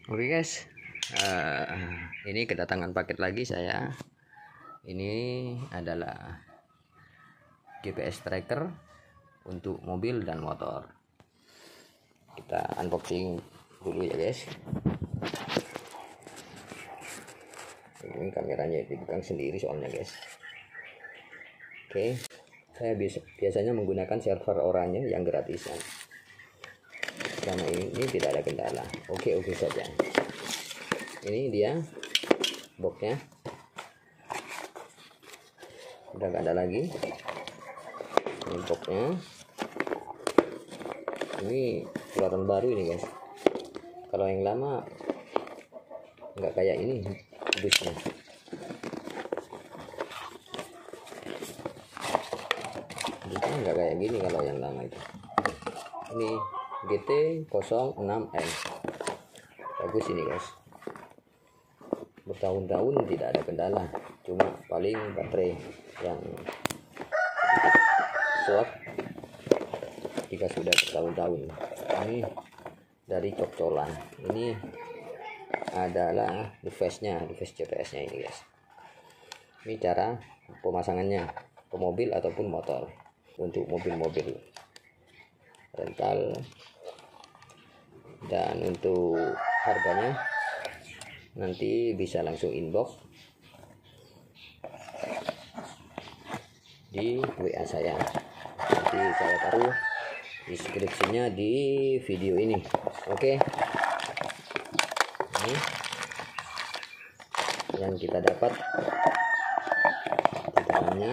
Oke guys, ini kedatangan paket lagi saya. Ini adalah GPS tracker untuk mobil dan motor. Kita unboxing dulu ya guys. Ini kameranya dipegang sendiri soalnya guys. Oke, saya biasanya menggunakan server oranye yang gratisan. Selama ini tidak ada kendala. Oke saja. Ini dia boxnya, udah gak ada lagi. Ini boxnya, ini keluaran baru ini guys. Kalau yang lama nggak kayak ini busnya. Busnya nggak kayak gini kalau yang lama itu. Ini GT06N, bagus ini guys. Bertahun-tahun tidak ada kendala, cuma paling baterai yang suap jika sudah bertahun-tahun. Ini dari Cokcolan. Ini adalah device-nya, device GPS-nya ini guys. Ini cara pemasangannya ke mobil ataupun motor. Untuk mobil-mobil rental. Dan untuk harganya nanti bisa langsung inbox di WA saya. Nanti saya taruh deskripsinya di video ini. Oke. Ini yang kita dapat di dalamnya,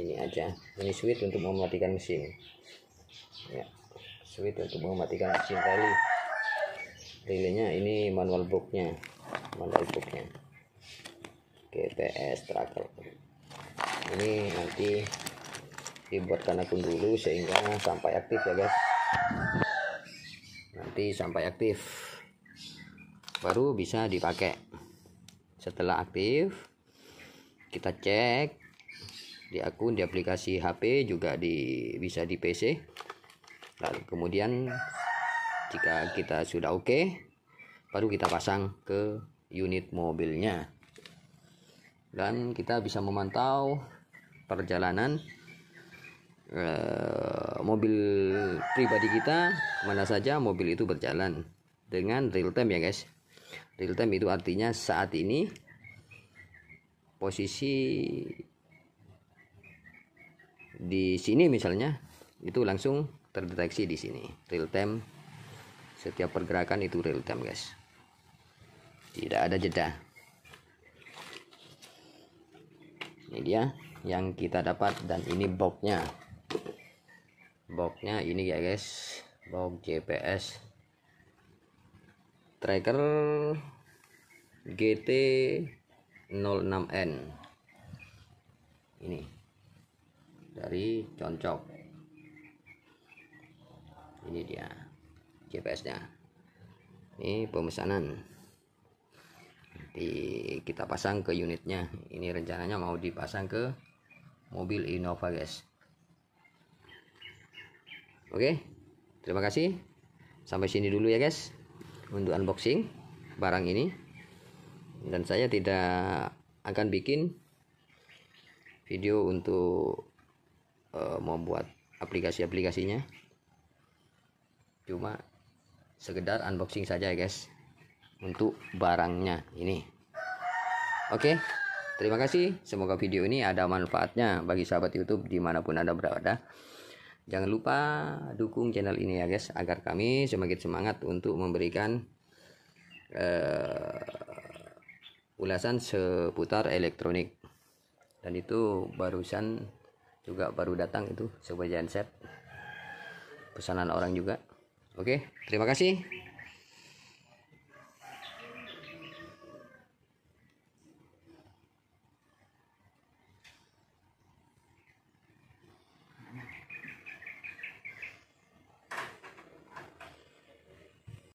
ini aja. Ini switch untuk mematikan mesin. Ya. Switch untuk mematikan mesin relaynya. Ini manual booknya, GPS tracker. Ini nanti dibuatkan akun dulu sehingga sampai aktif ya guys. Nanti sampai aktif baru bisa dipakai. Setelah aktif kita cek di akun, di aplikasi HP, juga bisa di PC. Lalu kemudian jika kita sudah oke, baru kita pasang ke unit mobilnya, dan kita bisa memantau perjalanan mobil pribadi kita kemana saja mobil itu berjalan dengan real time ya guys. Real time itu artinya saat ini posisi di sini misalnya itu langsung terdeteksi di sini. Real time, setiap pergerakan itu real time guys, tidak ada jeda. Ini dia yang kita dapat, dan ini boxnya ini ya guys. Box GPS tracker GT06N ini dari Concok. Ini dia GPS-nya. Ini pemesanan, nanti kita pasang ke unitnya. Ini rencananya mau dipasang ke mobil Innova guys. Oke, terima kasih. Sampai sini dulu ya guys untuk unboxing barang ini. Dan saya tidak akan bikin video untuk membuat aplikasi-aplikasinya, cuma sekedar unboxing saja ya guys untuk barangnya ini. Oke, terima kasih. Semoga video ini ada manfaatnya bagi sahabat YouTube dimanapun Anda berada. Jangan lupa dukung channel ini ya guys, agar kami semakin semangat untuk memberikan ulasan seputar elektronik. Dan itu barusan juga baru datang itu sebuah genset pesanan orang juga. Oke, terima kasih.